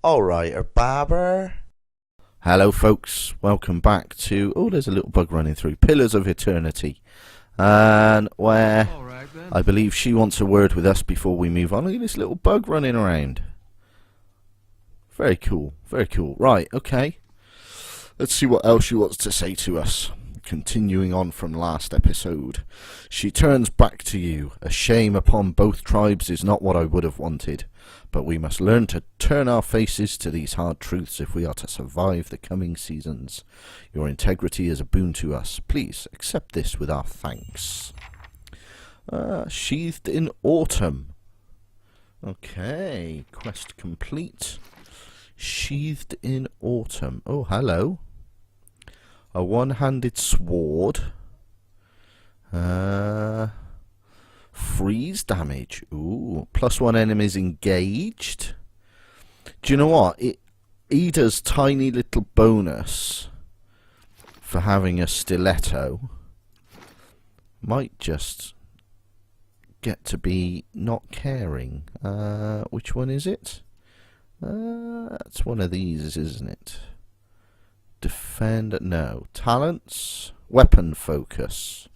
Alright, Babber. Hello folks, welcome back to, there's a little bug running through, Pillars of Eternity, and where I believe she wants a word with us before we move on. Look at this little bug running around. Very cool, very cool. Right, okay, let's see what else she wants to say to us. Continuing on from last episode, she turns back to you. A shame upon both tribes is not what I would have wanted, but we must learn to turn our faces to these hard truths if we are to survive the coming seasons. Your integrity is a boon to us. Please accept this with our thanks. Sheathed in autumn. Okay, quest complete. Sheathed in autumn. Oh, hello. A one-handed sword. Freeze damage. Ooh. +1 enemies engaged. Do you know what? Ida's tiny little bonus for having a stiletto might just get to be not caring. Which one is it? It's one of these, isn't it? Defend, no. Talents, weapon focus.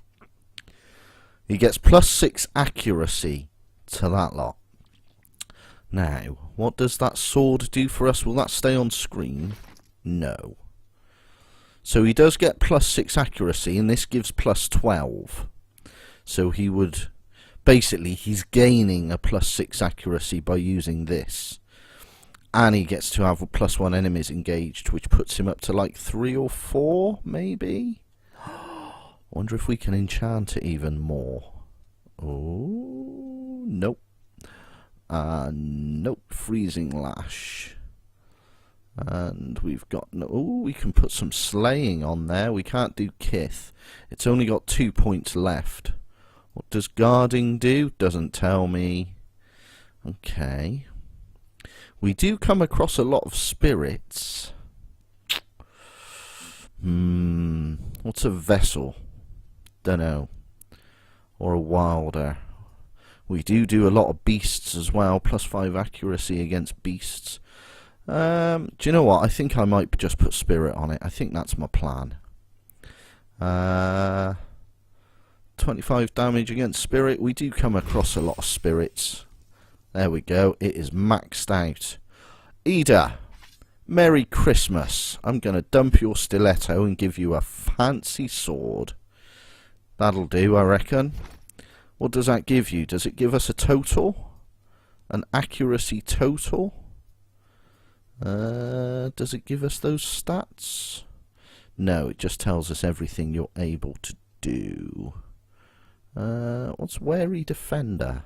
He gets +6 accuracy to that lot. Now, what does that sword do for us? Will that stay on screen? No. So he does get +6 accuracy, and this gives +12. So he would, basically, he's gaining a +6 accuracy by using this. And he gets to have +1 enemies engaged, which puts him up to like 3 or 4, maybe? Wonder if we can enchant it even more. Oh, nope. Nope. Freezing lash. And we've got we can put some slaying on there. We can't do kith. It's only got 2 points left. What does guarding do? Doesn't tell me. Okay. We do come across a lot of spirits. What's a vessel? Dunno. Or a wilder. We do a lot of beasts as well. +5 accuracy against beasts. Do you know what? I think I might just put spirit on it. I think that's my plan. 25 damage against spirit. We do come across a lot of spirits. There we go. It is maxed out. Ida, Merry Christmas. I'm going to dump your stiletto and give you a fancy sword. That'll do, I reckon. What does that give you? Does it give us a total? An accuracy total? Does it give us those stats? No, it just tells us everything you're able to do. What's Wary Defender?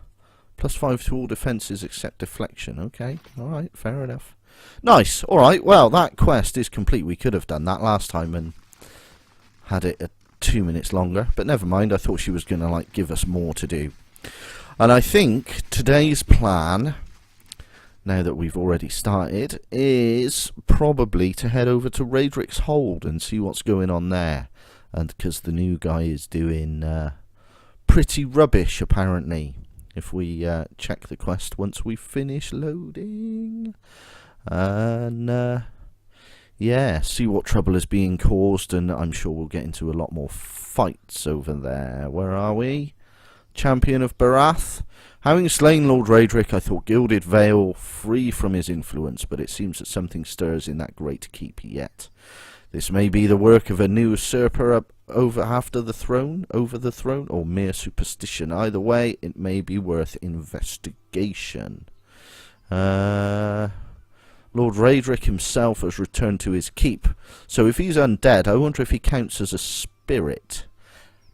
+5 to all defences except deflection. Okay, alright, fair enough. Nice, alright, well, that quest is complete. We could have done that last time and had it 2 minutes longer, but never mind. I thought she was going to, like, give us more to do. And I think today's plan, now that we've already started, is probably to head over to Raedric's Hold and see what's going on there. And because the new guy is doing pretty rubbish, apparently. If we check the quest once we finish loading. And yeah, see what trouble is being caused, and I'm sure we'll get into a lot more fights over there. Where are we? Champion of Barath. Having slain Lord Raedric, I thought Gilded Vale free from his influence, but it seems that something stirs in that great keep yet. This may be the work of a new usurper over the throne, or mere superstition. Either way, it may be worth investigation. Lord Raedric himself has returned to his keep, so if he's undead, I wonder if he counts as a spirit.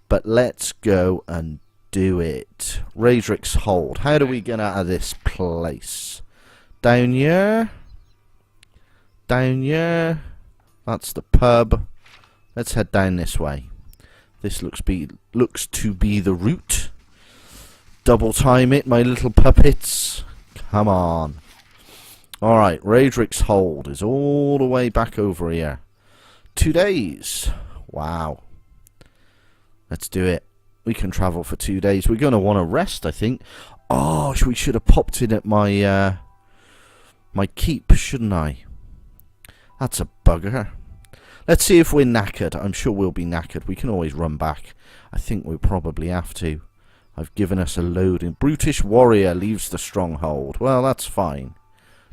But let's go and do it. Raedric's Hold. How do we get out of this place? Down here? Down here? That's the pub. Let's head down this way. This looks to be the route. Double time it, my little puppets. Come on. Alright, Raedric's Hold is all the way back over here. 2 days. Wow. Let's do it. We can travel for 2 days. We're going to want to rest, I think. Oh, we should have popped in at my my keep, shouldn't I? That's a bugger. Let's see if we're knackered. I'm sure we'll be knackered. We can always run back. I think we'll probably have to. I've given us a loading. Brutish warrior leaves the stronghold. Well, that's fine.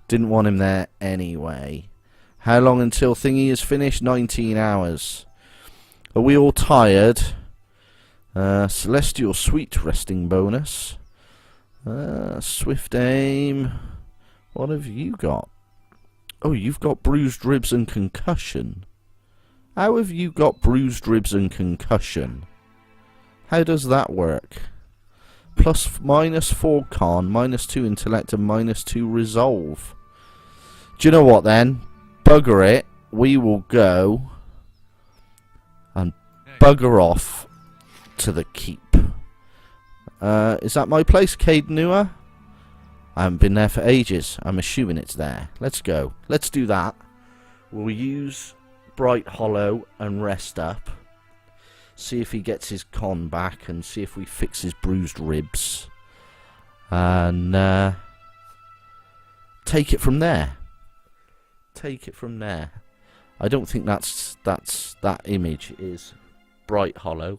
Didn't want him there anyway. How long until thingy is finished? 19 hours. Are we all tired? Celestial Sweet resting bonus. Swift aim. What have you got? Oh, you've got bruised ribs and concussion. How have you got bruised ribs and concussion? How does that work? -4 con, -2 intellect, and -2 resolve. Do you know what then? Bugger it. We will go and bugger off to the keep. Is that my place, Cade Nua? I haven't been there for ages. I'm assuming it's there. Let's go. Let's do that. We'll use Bright Hollow and rest up. See if he gets his con back and see if we fix his bruised ribs. And take it from there. Take it from there. I don't think that image is Bright Hollow.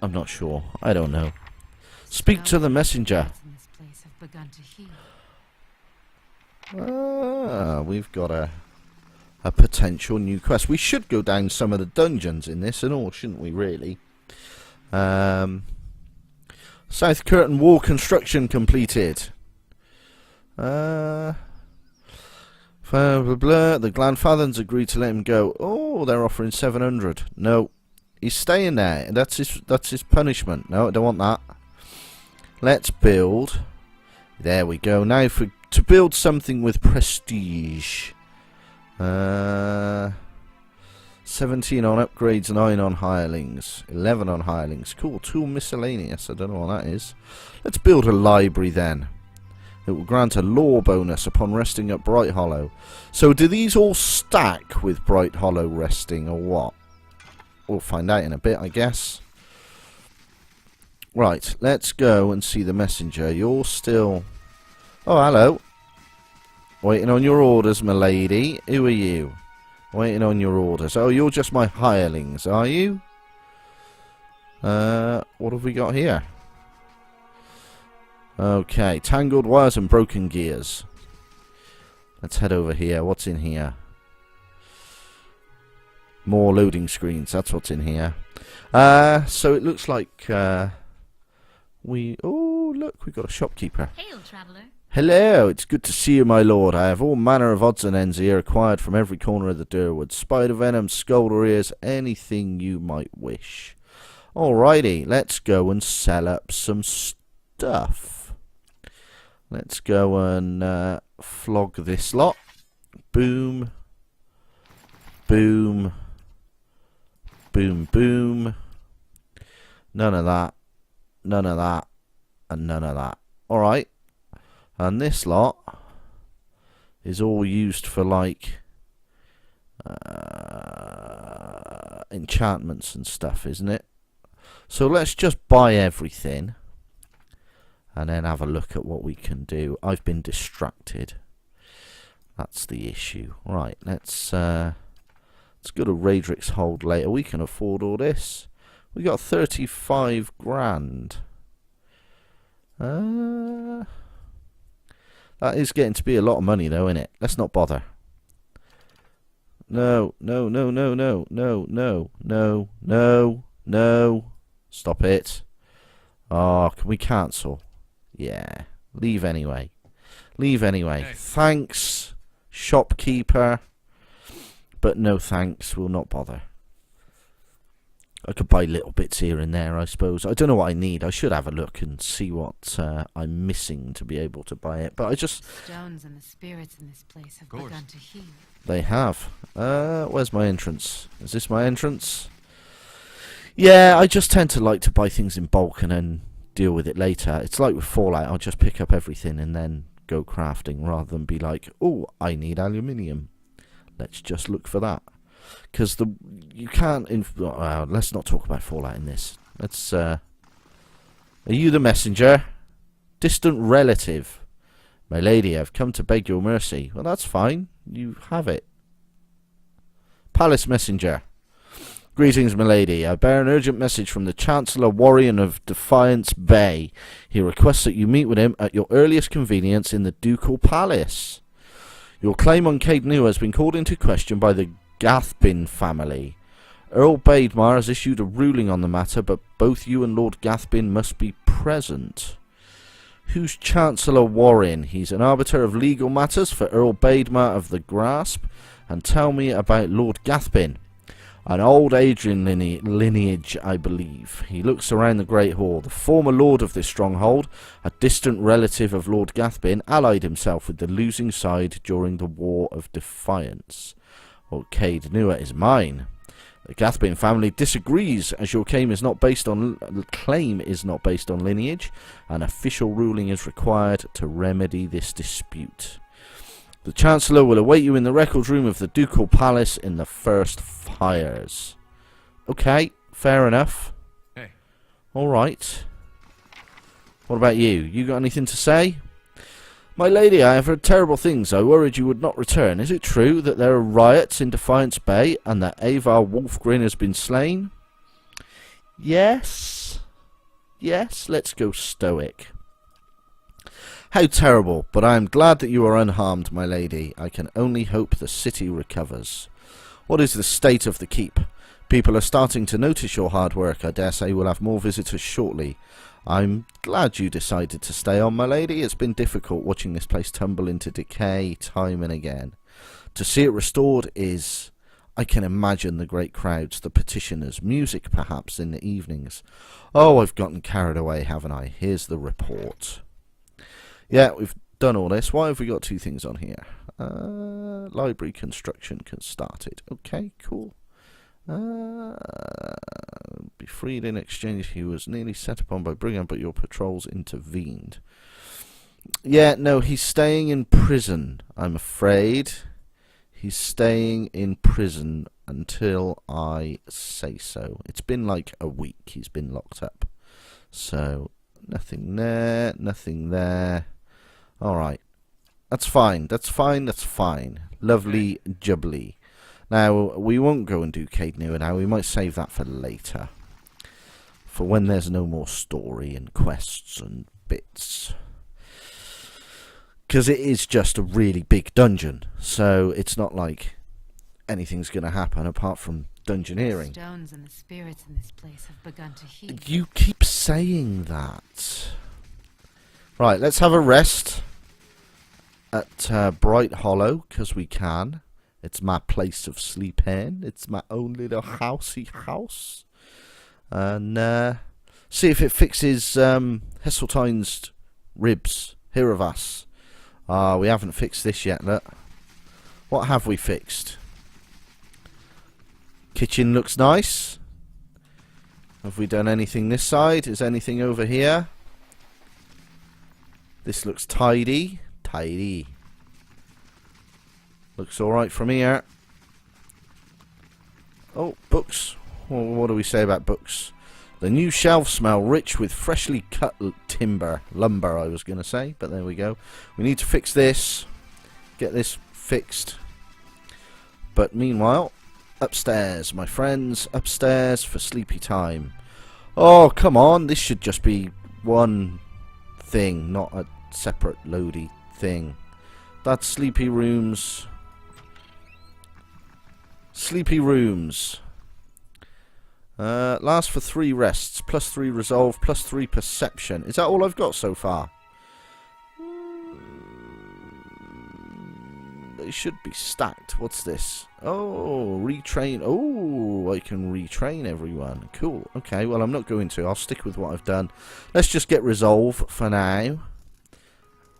I'm not sure. I don't know. Speak to the messenger. We've got a potential new quest. We should go down some of the dungeons in this and all, shouldn't we, really? South Curtain Wall construction completed. Blah, blah, blah. The Glanfathans agreed to let him go. Oh, they're offering 700. No. He's staying there. That's his punishment. No, I don't want that. Let's build. There we go. Now to build something with prestige. 17 on upgrades, 9 on hirelings, 11 on hirelings. Cool. Tool miscellaneous. I don't know what that is. Let's build a library then. It will grant a lore bonus upon resting at Bright Hollow. So do these all stack with Bright Hollow resting or what? We'll find out in a bit, I guess. Right, let's go and see the messenger. You're still... Oh, hello. Waiting on your orders, my lady. Who are you? Waiting on your orders. Oh, you're just my hirelings, are you? What have we got here? Okay, tangled wires and broken gears. Let's head over here. What's in here? More loading screens. That's what's in here. So it looks like Oh, look, we've got a shopkeeper. Hail, traveller. Hello, it's good to see you, my lord. I have all manner of odds and ends here acquired from every corner of the Durwood. Spider venom, scolder ears, anything you might wish. Alrighty, let's go and sell up some stuff. Let's go and flog this lot. Boom. Boom. Boom, boom. None of that. None of that. And none of that. Alright. And this lot is all used for, like, enchantments and stuff, isn't it? So let's just buy everything and then have a look at what we can do. I've been distracted. That's the issue. Right, let's go to Radric's Hold later. We can afford all this. We got 35 grand. That is getting to be a lot of money, though, isn't it? Let's not bother. No, no, no, no, no, no, no, no, no, no. Stop it. Oh, can we cancel? Yeah. Leave anyway. Leave anyway. Okay. Thanks, shopkeeper. But no thanks. We'll not bother. I could buy little bits here and there, I suppose. I don't know what I need. I should have a look and see what I'm missing to be able to buy it. But I just... Stones and the spirits in this place have begun to heal. They have. Where's my entrance? Is this my entrance? Yeah, I just tend to like to buy things in bulk and then deal with it later. It's like with Fallout. I'll just pick up everything and then go crafting rather than be like, oh, I need aluminium. Let's just look for that. Because you can't... let's not talk about Fallout in this. Let's... are you the messenger? Distant relative. My lady, I've come to beg your mercy. Well, that's fine. You have it. Palace messenger. Greetings, my lady. I bear an urgent message from the Chancellor Warrior of Defiance Bay. He requests that you meet with him at your earliest convenience in the Ducal Palace. Your claim on Caed Nua has been called into question by the Gathbin family. Earl Baidmar has issued a ruling on the matter, but both you and Lord Gathbin must be present. Who's Chancellor Warren? He's an arbiter of legal matters for Earl Baidmar of the Grasp. And tell me about Lord Gathbin. An old Adrian lineage, I believe. He looks around the Great Hall. The former lord of this stronghold, a distant relative of Lord Gathbin, allied himself with the losing side during the War of Defiance. Well, Caed Nua is mine. The Gathbin family disagrees, as your claim is not based on lineage. An official ruling is required to remedy this dispute. The Chancellor will await you in the records room of the Ducal Palace in the first fires. Okay, fair enough. Hey. Alright. What about you? You got anything to say? My lady, I have heard terrible things. I worried you would not return. Is it true that there are riots in Defiance Bay and that Avar Wolfgrin has been slain? Yes. Yes, let's go stoic. How terrible, but I am glad that you are unharmed, my lady. I can only hope the city recovers. What is the state of the keep? People are starting to notice your hard work. I dare say we'll have more visitors shortly. I'm glad you decided to stay on, my lady. It's been difficult watching this place tumble into decay time and again. To see it restored is... I can imagine the great crowds, the petitioners, music perhaps in the evenings. Oh, I've gotten carried away, haven't I? Here's the report. Yeah, we've done all this. Why have we got two things on here? Library construction can start it. Okay, cool. Be freed in exchange. He was nearly set upon by brigand, but your patrols intervened. Yeah, no, he's staying in prison, I'm afraid. He's staying in prison until I say so. It's been like a week he's been locked up. So, nothing there, nothing there. Alright. That's fine, that's fine, that's fine. Lovely jubbly. Now, we won't go and do Caed Nua now. We might save that for later. For when there's no more story and quests and bits. Because it is just a really big dungeon. So it's not like anything's going to happen apart from dungeoneering. The stones and the spirits in this place have begun to heal. You keep saying that. Right, let's have a rest at Bright Hollow, because we can. It's my place of sleeping. It's my own little housey house. And see if it fixes Heseltine's ribs. Hiravas. We haven't fixed this yet, look. What have we fixed? Kitchen looks nice. Have we done anything this side? Is anything over here? This looks tidy. Tidy. Looks alright from here. Oh, books. Well, what do we say about books? The new shelves smell rich with freshly cut lumber, I was going to say. But there we go. We need to fix this. Get this fixed. But meanwhile, upstairs, my friends. Upstairs for sleepy time. Oh, come on. This should just be one thing, not a separate loady thing. That's sleepy rooms. Sleepy rooms. Last for 3 rests, plus 3 resolve, plus 3 perception. Is that all I've got so far? They should be stacked. What's this? Oh, retrain. Oh, I can retrain everyone. Cool. Okay, well, I'm not going to. I'll stick with what I've done. Let's just get resolve for now.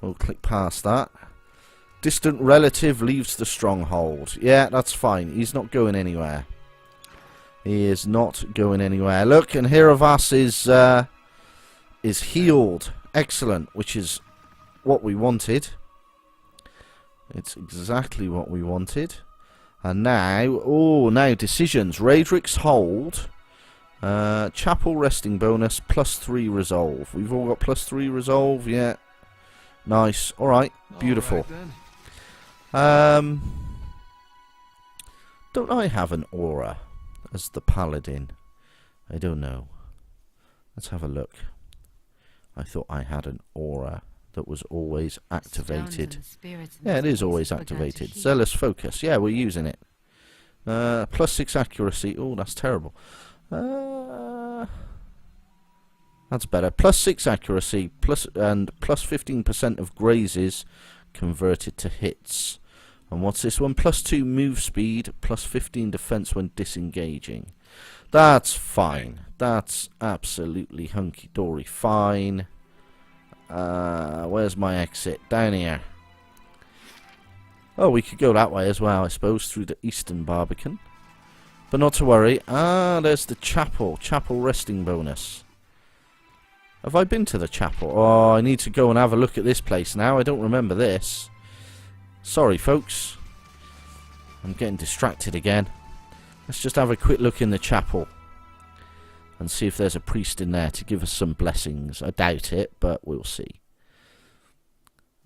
We'll click past that. Distant relative leaves the stronghold. Yeah, that's fine. He's not going anywhere. He is not going anywhere. Look, and Hiravas is healed. Excellent, which is what we wanted. It's exactly what we wanted. And now, now decisions. Raedric's hold. Chapel resting bonus, plus 3 resolve. We've all got plus 3 resolve, yeah. Nice. Alright. Beautiful. All right, then. Don't I have an aura as the paladin? I don't know. Let's have a look. I thought I had an aura that was always activated. Yeah, it is always activated. Zealous focus. Yeah, we're using it. +6 accuracy. Oh, that's terrible. That's better. +6 accuracy, and +15% of grazes converted to hits. And what's this one? +2 move speed, +15 defense when disengaging. That's fine. That's absolutely hunky-dory fine. Where's my exit? Down here. Oh, we could go that way as well, I suppose, through the Eastern Barbican. But not to worry. Ah, there's the chapel. Chapel resting bonus. Have I been to the chapel? Oh, I need to go and have a look at this place now. I don't remember this. Sorry, folks. I'm getting distracted again. Let's just have a quick look in the chapel and see if there's a priest in there to give us some blessings. I doubt it, but we'll see.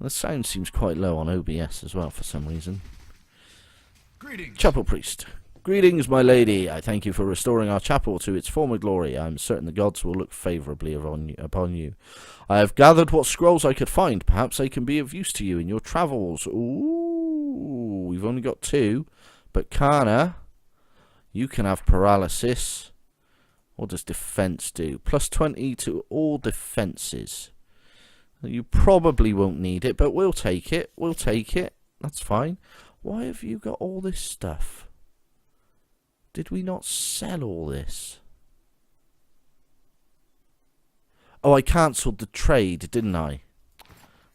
The sound seems quite low on OBS as well for some reason. Greetings. Chapel priest. Greetings, my lady. I thank you for restoring our chapel to its former glory. I am certain the gods will look favourably upon you. I have gathered what scrolls I could find. Perhaps they can be of use to you in your travels. Ooh, we've only got 2. But Kana, you can have paralysis. What does defense do? +20 to all defenses. You probably won't need it, but we'll take it. We'll take it. That's fine. Why have you got all this stuff? Did we not sell all this? Oh, I cancelled the trade, didn't I?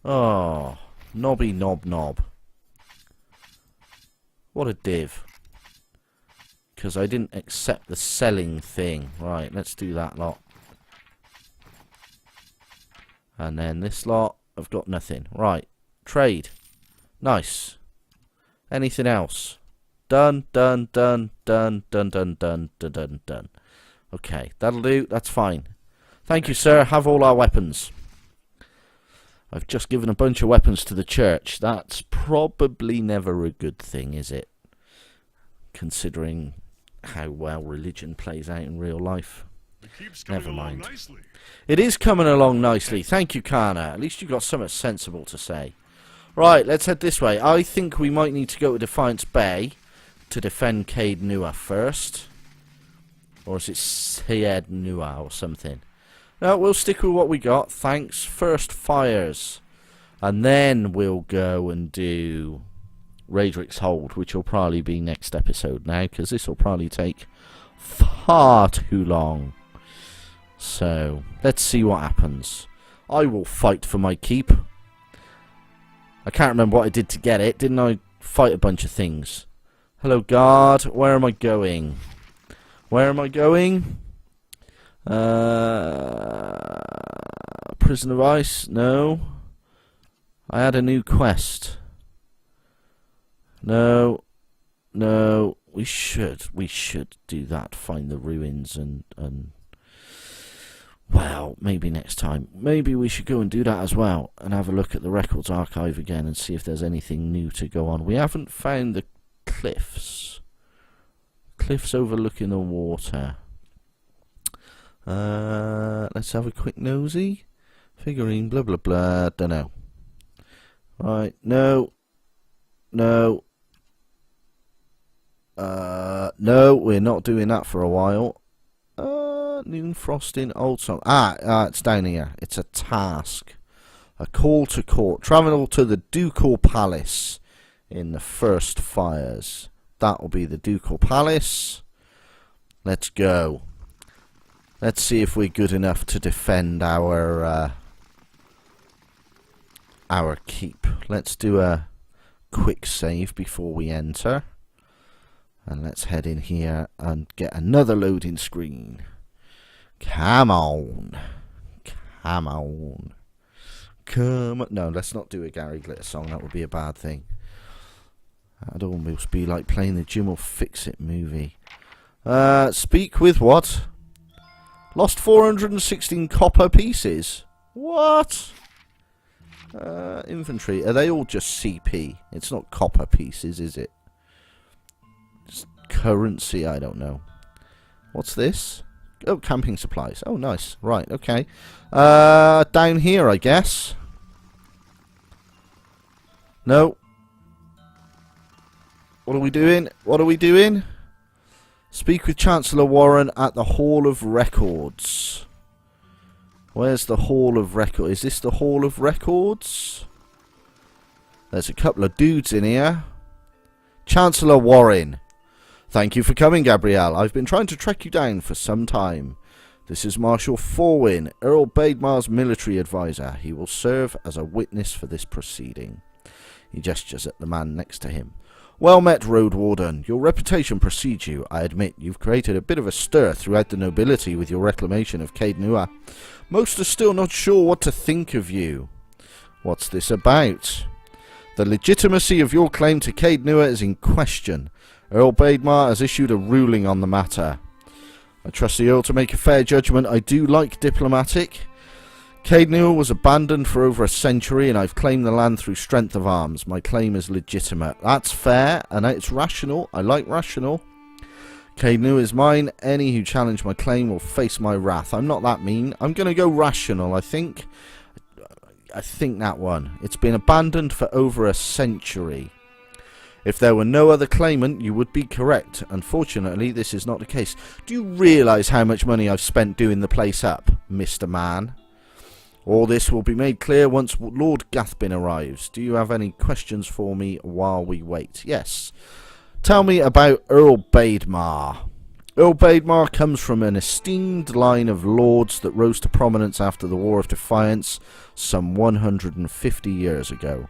Oh, knobby knob knob. What a div. Because I didn't accept the selling thing. Right, let's do that lot. And then this lot, I've got nothing. Right, trade. Nice. Anything else? Done, done, done, done, done, done, done, done, done, done. Okay, that'll do. That's fine. Thank you, sir. Have all our weapons. I've just given a bunch of weapons to the church. That's probably never a good thing, is it? Considering how well religion plays out in real life. Never mind. Nicely. It is coming along nicely. Thank you, Kana. At least you got something sensible to say. Right, let's head this way. I think we might need to go to Defiance Bay to defend Caed Nua first. Or is it Syed Nua or something? No, we'll stick with what we got. Thanks. First fires. And then we'll go and do Raedric's Hold, which will probably be next episode now, because this will probably take far too long. So, let's see what happens. I will fight for my keep. I can't remember what I did to get it. Didn't I fight a bunch of things? Hello, guard. Where am I going? Where am I going? Prison of Ice? No. I had a new quest. No. No. We should do that. Find the ruins and well, maybe next time. Maybe we should go and do that as well and have a look at the records archive again and see if there's anything new to go on. We haven't found the cliffs. Cliffs overlooking the water. Let's have a quick nosy. Figurine, blah blah blah. Dunno. Right, no. No. No, we're not doing that for a while. Noon frosting, old song. It's down here. It's a task. A call to court. Travel to the Ducal Palace in the first fires. That will be the Ducal Palace. Let's go. Let's see if we're good enough to defend our keep. Let's do a quick save before we enter. And let's head in here and get another loading screen. Come on. Come on. Come on. No, let's not do a Gary Glitter song. That would be a bad thing. That'd almost be like playing the Jim will Fix It movie. Speak with what? Lost 416 copper pieces. What? Infantry. Are they all just CP? It's not copper pieces, is it? Just currency, I don't know. What's this? Oh, camping supplies. Oh, nice. Right, okay. Down here, I guess. No. What are we doing? What are we doing? Speak with Chancellor Warren at the Hall of Records. Where's the Hall of Records? Is this the Hall of Records? There's a couple of dudes in here. Chancellor Warren. Thank you for coming, Gabrielle. I've been trying to track you down for some time. This is Marshal Forwin, Earl Bademar's military advisor. He will serve as a witness for this proceeding. He gestures at the man next to him. Well met, Road Warden. Your reputation precedes you. I admit you've created a bit of a stir throughout the nobility with your reclamation of Caed Nua. Most are still not sure what to think of you. What's this about? The legitimacy of your claim to Caed Nua is in question. Earl Bademar has issued a ruling on the matter. I trust the Earl to make a fair judgment. I do like diplomatic. Caed Nua was abandoned for over a century, and I've claimed the land through strength of arms. My claim is legitimate. That's fair, and it's rational. I like rational. Caed Nua is mine. Any who challenge my claim will face my wrath. I'm not that mean. I'm going to go rational, I think. I think that one. It's been abandoned for over a century. If there were no other claimant, you would be correct. Unfortunately, this is not the case. Do you realise how much money I've spent doing the place up, Mr. Man? All this will be made clear once Lord Gathbin arrives. Do you have any questions for me while we wait? Yes. Tell me about Earl Bademar. Earl Bademar comes from an esteemed line of lords that rose to prominence after the War of Defiance some 150 years ago.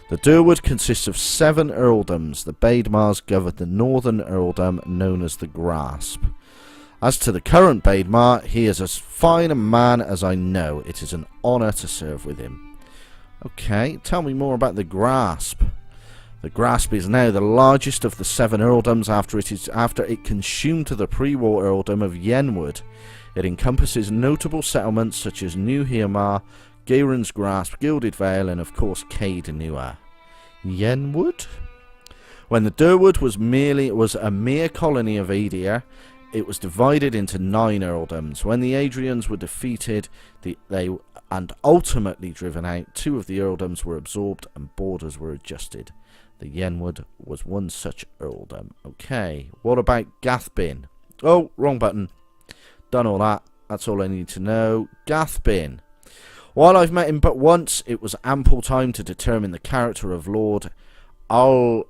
The Durwood consists of 7 earldoms. The Bademars govern the northern earldom known as the Grasp. As to the current Bademar, he is as fine a man as I know. It is an honour to serve with him. Okay, tell me more about the Grasp. The Grasp is now the largest of the 7 earldoms after it consumed the pre-war earldom of Yenwood. It encompasses notable settlements such as New Hiamar, Gairen's Grasp, Gilded Vale, and of course Caed Nua. Yenwood? When the Durwood was a mere colony of Aedir, it was divided into 9 earldoms. When the Adrians were defeated and ultimately driven out, 2 of the earldoms were absorbed and borders were adjusted. The Yenwood was one such earldom. Okay, what about Gathbin? Oh, wrong button. Done all that. That's all I need to know. Gathbin. While I've met him but once, it was ample time to determine the character of Lord Aleder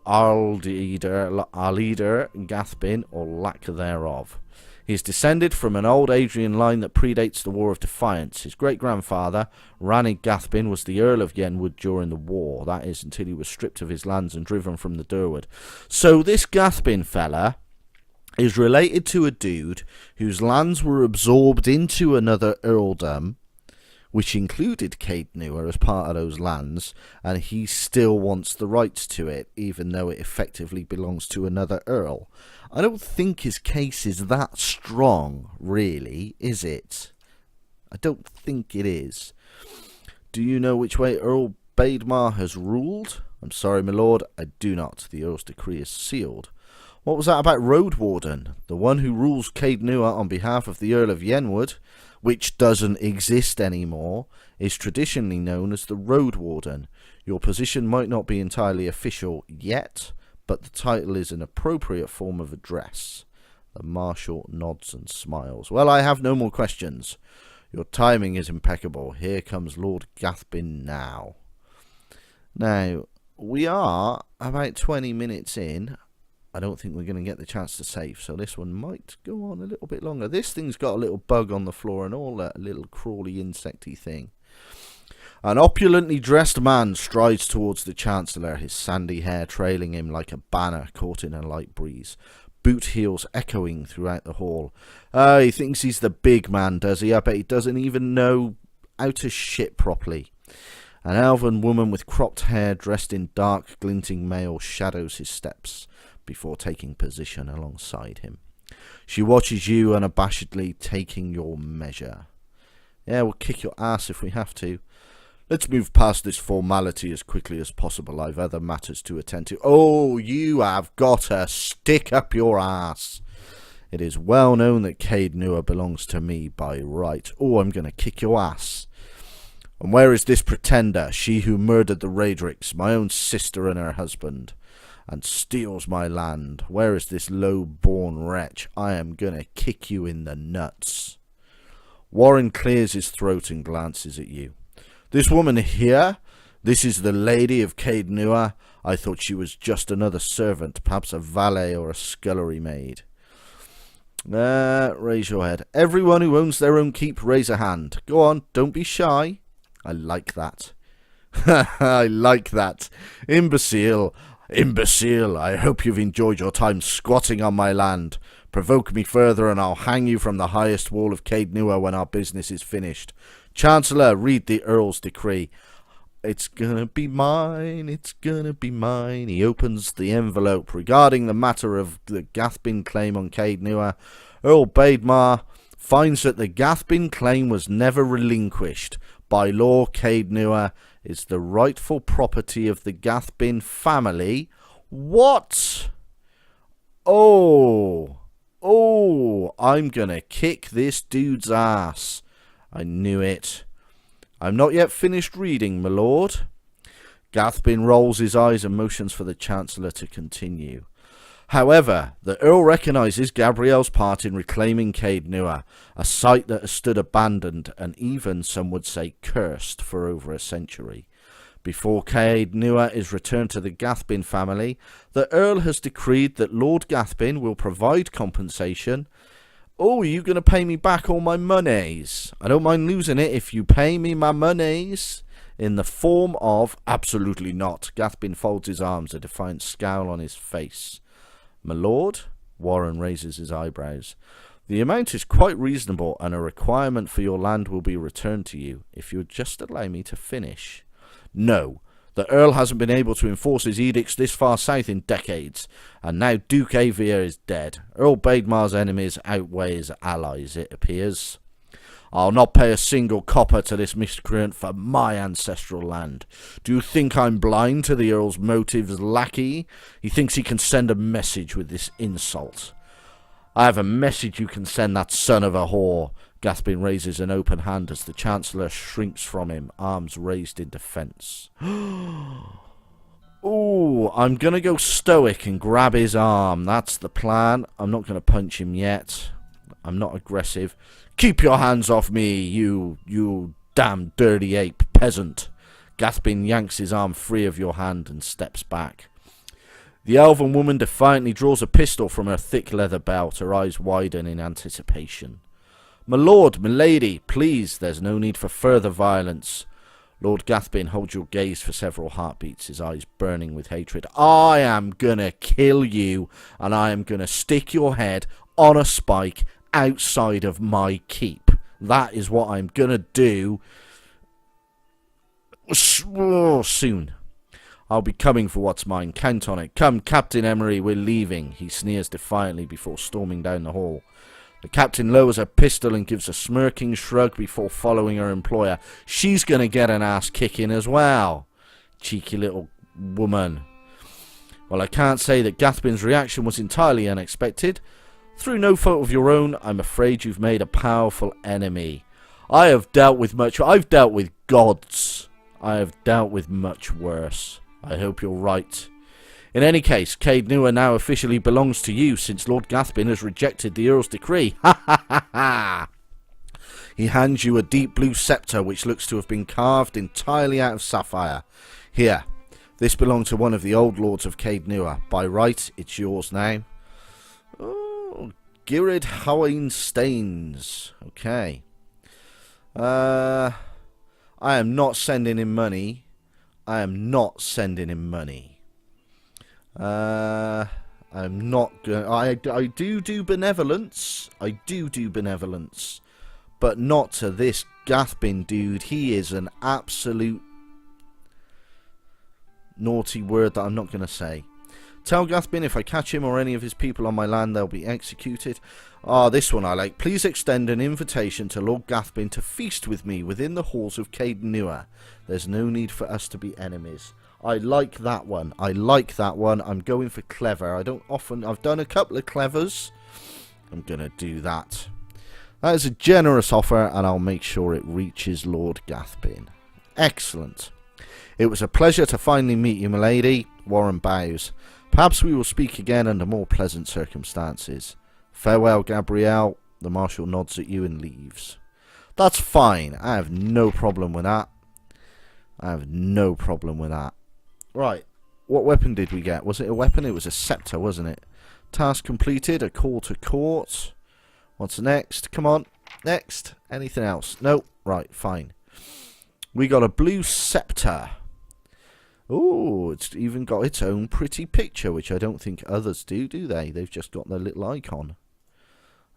Gathbin, or lack thereof. He is descended from an old Adrian line that predates the War of Defiance. His great-grandfather, Rannig Gathbin, was the Earl of Yenwood during the war. That is, until he was stripped of his lands and driven from the Durwood. So this Gathbin fella is related to a dude whose lands were absorbed into another earldom, which included Caed Nua as part of those lands, and he still wants the rights to it, even though it effectively belongs to another earl. I don't think his case is that strong, really, is it? I don't think it is. Do you know which way Earl Bademar has ruled? I'm sorry, my lord, I do not. The Earl's decree is sealed. What was that about Road Warden? The one who rules Caed Nua on behalf of the Earl of Yenwood, which doesn't exist anymore, is traditionally known as the Road Warden. Your position might not be entirely official yet, but the title is an appropriate form of address. The Marshal nods and smiles. Well, I have no more questions. Your timing is impeccable. Here comes Lord Gathbin now. Now, we are about 20 minutes in. I don't think we're going to get the chance to save, so this one might go on a little bit longer. This thing's got a little bug on the floor and all that little crawly insecty thing. An opulently dressed man strides towards the Chancellor, his sandy hair trailing him like a banner caught in a light breeze. Boot heels echoing throughout the hall. He thinks he's the big man, does he? I bet he doesn't even know how to shit properly. An elven woman with cropped hair dressed in dark, glinting mail shadows his steps before taking position alongside him. She watches you unabashedly, taking your measure. Yeah, we'll kick your ass if we have to. Let's move past this formality as quickly as possible. I've other matters to attend to. Oh, you have got to stick up your ass. It is well known that Cade Nua belongs to me by right. Oh, I'm going to kick your ass. And where is this pretender, she who murdered the Raedricks, my own sister and her husband, and steals my land? Where is this low-born wretch? I am going to kick you in the nuts. Warren clears his throat and glances at you. This woman here, this is the lady of Cade Nua. I thought she was just another servant, perhaps a valet or a scullery maid. Raise your head. Everyone who owns their own keep, raise a hand. Go on, don't be shy. I like that. I like that. Imbecile. Imbecile. I hope you've enjoyed your time squatting on my land. Provoke me further and I'll hang you from the highest wall of Cade Nua when our business is finished. Chancellor, read the Earl's decree. It's gonna be mine, it's gonna be mine. He opens the envelope. Regarding the matter of the Gathbin claim on Cade Nua, Earl Baedmar finds that the Gathbin claim was never relinquished. By law, Cade Nua is the rightful property of the Gathbin family. What? Oh, I'm gonna kick this dude's ass. I knew it. I'm not yet finished reading, my lord. Gathbin rolls his eyes and motions for the Chancellor to continue. However, the Earl recognises Gabrielle's part in reclaiming Cade Nua, a site that has stood abandoned and even, some would say, cursed for over a century. Before Cade Nua is returned to the Gathbin family, the Earl has decreed that Lord Gathbin will provide compensation. Oh, are you going to pay me back all my monies? I don't mind losing it if you pay me my monies. In the form of... Absolutely not. Gathbin folds his arms, a defiant scowl on his face. My lord? Warren raises his eyebrows. The amount is quite reasonable, and a requirement for your land will be returned to you, if you would just allow me to finish. No. The Earl hasn't been able to enforce his edicts this far south in decades, and now Duke Avier is dead. Earl Baedmar's enemies outweigh his allies, it appears. I'll not pay a single copper to this miscreant for my ancestral land. Do you think I'm blind to the Earl's motives, lackey? He thinks he can send a message with this insult. I have a message you can send that son of a whore. Gathbin raises an open hand as the Chancellor shrinks from him, arms raised in defence. Ooh, I'm going to go stoic and grab his arm. That's the plan. I'm not going to punch him yet. I'm not aggressive. Keep your hands off me, you damn dirty ape peasant. Gathbin yanks his arm free of your hand and steps back. The elven woman defiantly draws a pistol from her thick leather belt, her eyes widen in anticipation. My lord, my lady, please, there's no need for further violence. Lord Gathbin holds your gaze for several heartbeats, his eyes burning with hatred. I am gonna kill you, and I am gonna stick your head on a spike outside of my keep. That is what I'm gonna do soon. I'll be coming for what's mine. Count on it. Come, Captain Emery, we're leaving. He sneers defiantly before storming down the hall. The captain lowers her pistol and gives a smirking shrug before following her employer. She's going to get an ass kicking as well. Cheeky little woman. Well, I can't say that Gathbin's reaction was entirely unexpected. Through no fault of your own, I'm afraid you've made a powerful enemy. I've dealt with gods. I have dealt with much worse. I hope you're right. In any case, Cade Nua now officially belongs to you, since Lord Gathbin has rejected the Earl's decree. Ha ha ha ha! He hands you a deep blue sceptre which looks to have been carved entirely out of sapphire. Here, this belonged to one of the old lords of Cade Nua. By right, it's yours now. Oh, Girid Hawain Staines. Okay. I am not sending him money. I am not sending him money. I'm not going. I do benevolence. I do benevolence, but not to this Gathbin dude. He is an absolute naughty word that I'm not going to say. Tell Gathbin if I catch him or any of his people on my land, they'll be executed. Ah, this one I like. Please extend an invitation to Lord Gathbin to feast with me within the halls of Caed Nua. There's no need for us to be enemies. I like that one. I like that one. I'm going for clever. I've done a couple of clevers. I'm going to do that. That is a generous offer, and I'll make sure it reaches Lord Gathbin. Excellent. It was a pleasure to finally meet you, milady. Warren bows. Perhaps we will speak again under more pleasant circumstances. Farewell, Gabrielle. The Marshal nods at you and leaves. That's fine. I have no problem with that. Right. What weapon did we get? Was it a weapon? It was a scepter, wasn't it? Task completed. A call to court. What's next? Come on. Next. Anything else? Nope. Right. Fine. We got a blue scepter. Oh, it's even got its own pretty picture, which I don't think others do they? They've just got their little icon.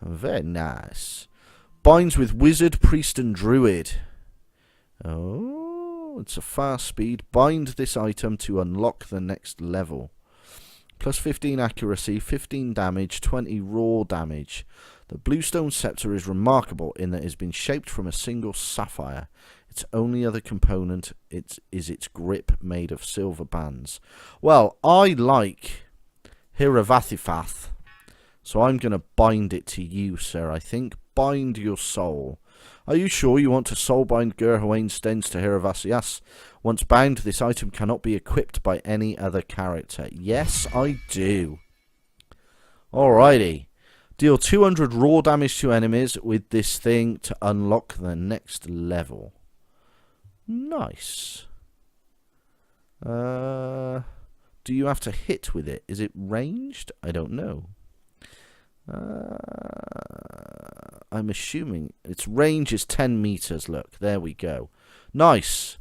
Very nice. Binds with wizard, priest, and druid. Oh, it's a fast speed. Bind this item to unlock the next level. Plus 15 accuracy, 15 damage, 20 raw damage. The Bluestone Scepter is remarkable in that it has been shaped from a single sapphire. Its only other component is its grip made of silver bands. Well, I like Hiravathifath, so I'm going to bind it to you, sir, I think. Bind your soul. Are you sure you want to soulbind Gerhawain Stens to Hiravathias? Once bound, this item cannot be equipped by any other character. Yes, I do. Alrighty. Deal 200 raw damage to enemies with this thing to unlock the next level. Nice. Do you have to hit with it? Is it ranged? I don't know. I'm assuming its range is 10 meters. Look, there we go. Nice.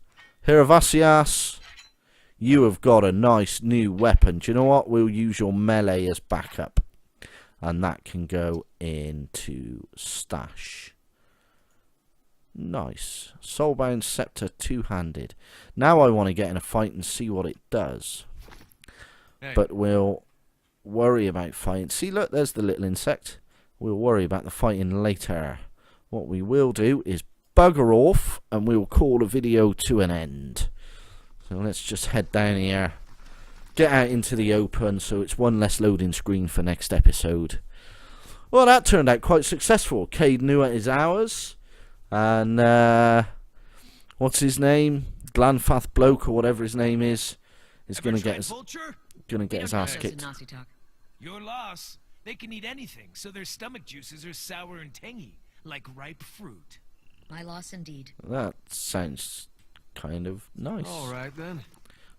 Hiravathias, you have got a nice new weapon. Do you know what? We'll use your melee as backup. And that can go into stash. Nice. Soulbound Scepter two-handed. Now I want to get in a fight and see what it does. Hey. But we'll worry about fighting. See, look, there's the little insect. We'll worry about the fighting later. What we will do is bugger off, and we'll call the video to an end. So let's just head down here. Get out into the open, so it's one less loading screen for next episode. Well, that turned out quite successful. Caed Nua is ours. And, what's his name? Glanfath Bloke, or whatever his name is going to get his ass kicked. Your loss. They can eat anything, so their stomach juices are sour and tangy, like ripe fruit. My loss indeed. That sounds kind of nice. Alright then.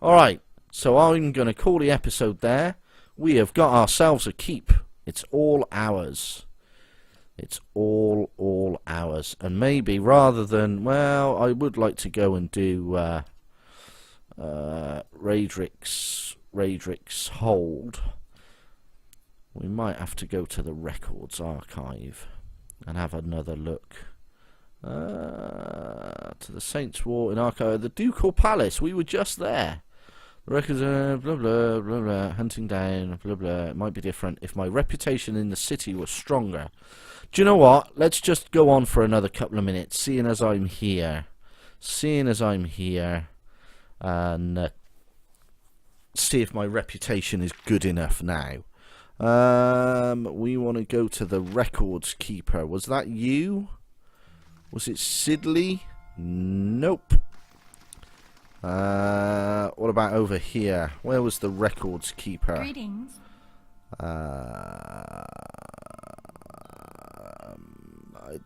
Alright, so I'm going to call the episode there. We have got ourselves a keep. It's all ours. It's all ours. And maybe rather than, well, I would like to go and do Raedric's Hold. We might have to go to the Records Archive and have another look. To the Saints' War in Archive. The Ducal Palace. We were just there. The records are blah blah blah blah. Hunting down blah blah. It might be different if my reputation in the city was stronger. Do you know what? Let's just go on for another couple of minutes, seeing as I'm here. And see if my reputation is good enough now. We want to go to the Records Keeper. Was that you? Was it Sidley? Nope. What about over here? Where was the Records Keeper? Greetings. I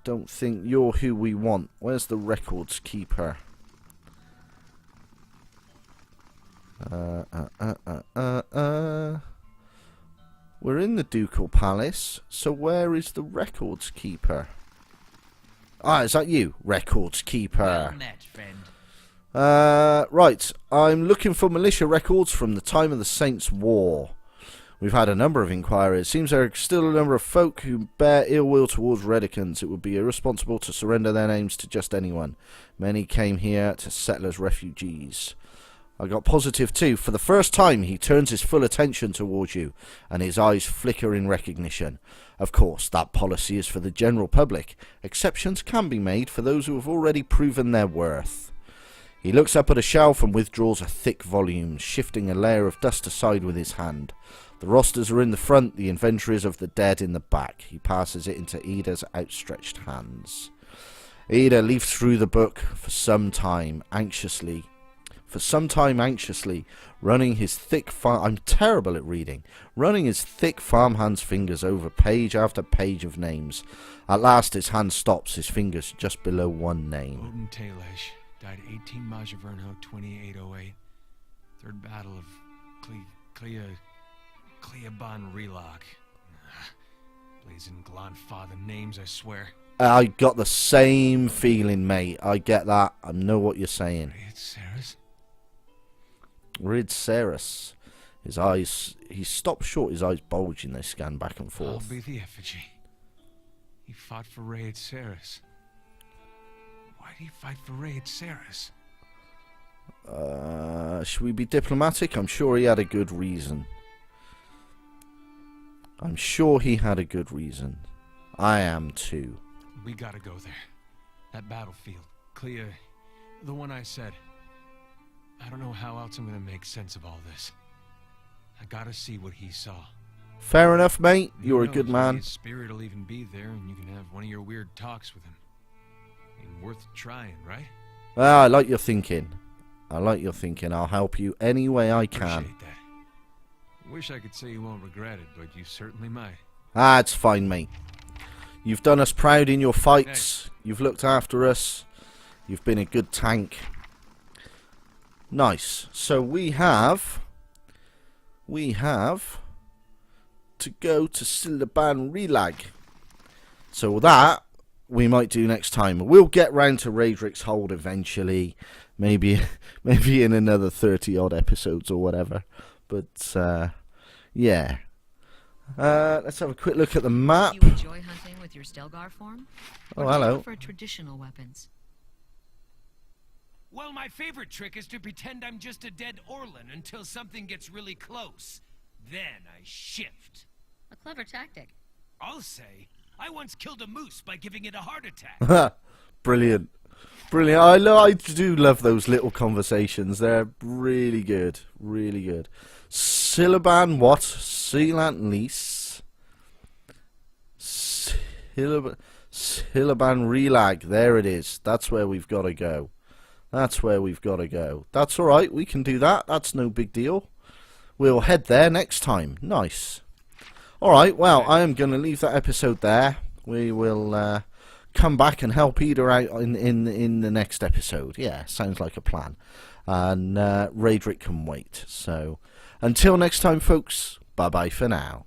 don't think you're who we want. Where's the Records Keeper? We're in the Ducal Palace, so where is the Records Keeper? Ah, is that you? Records Keeper. Well met, friend. Right, I'm looking for militia records from the time of the Saints' War. We've had a number of inquiries. Seems there are still a number of folk who bear ill will towards Redicans. It would be irresponsible to surrender their names to just anyone. Many came here to settle as refugees. I got positive too. For the first time, he turns his full attention towards you, and his eyes flicker in recognition. Of course, that policy is for the general public. Exceptions can be made for those who have already proven their worth. He looks up at a shelf and withdraws a thick volume, shifting a layer of dust aside with his hand. The rosters are in the front, the inventories of the dead in the back. He passes it into Ida's outstretched hands. Ida leafs through the book for some time anxiously, running his thick I'm terrible at reading. Running his thick farmhand's fingers over page after page of names. At last his hand stops, his fingers just below one name. Odin Talesh died 18 Majavernho 2808. Third Battle of Cleaban Relog. Blazing Glanfather names, I swear. I got the same feeling, mate. I get that. I know what you're saying. Rid Ceres. His eyes... He stops short, his eyes bulging. They scan back and forth. I'll be the effigy. He fought for Raid Ceres. Why did he fight for Raid Ceres? Should we be diplomatic? I'm sure he had a good reason. I'm sure he had a good reason. I am too. We gotta go there. That battlefield. Clea... The one I said. I don't know how else I'm gonna make sense of all this. I gotta see what he saw. Fair enough, mate. Who You're a knows, good man. maybe his spirit will even be there and you can have one of your weird talks with him. And worth trying, right? Ah, I like your thinking. I like your thinking. I'll help you any way I can. Appreciate that. Wish I could say you won't regret it, but you certainly might. Ah, it's fine, mate. You've done us proud in your fights. You've looked after us. You've been a good tank. Nice. So we have to go to Silaban Relag. So that we might do next time. We'll get round to Raedric's Hold eventually. Maybe in another 30 odd episodes or whatever. But yeah. Let's have a quick look at the map. You enjoy hunting with your Stelgar form? Oh, Or do you hello. prefer traditional weapons? Well, my favorite trick is to pretend I'm just a dead Orlan until something gets really close. Then I shift. A clever tactic. I'll say, I once killed a moose by giving it a heart attack. Brilliant. Brilliant. I do love those little conversations. They're really good. Really good. Silaban what? Sealant Lease. Silaban Relag. There it is. That's where we've got to go. That's where we've got to go. That's alright. We can do that. That's no big deal. We'll head there next time. Nice. Alright, well, I am going to leave that episode there. We will come back and help Ida out in the next episode. Yeah, sounds like a plan. And Raedric can wait. So, until next time, folks, bye-bye for now.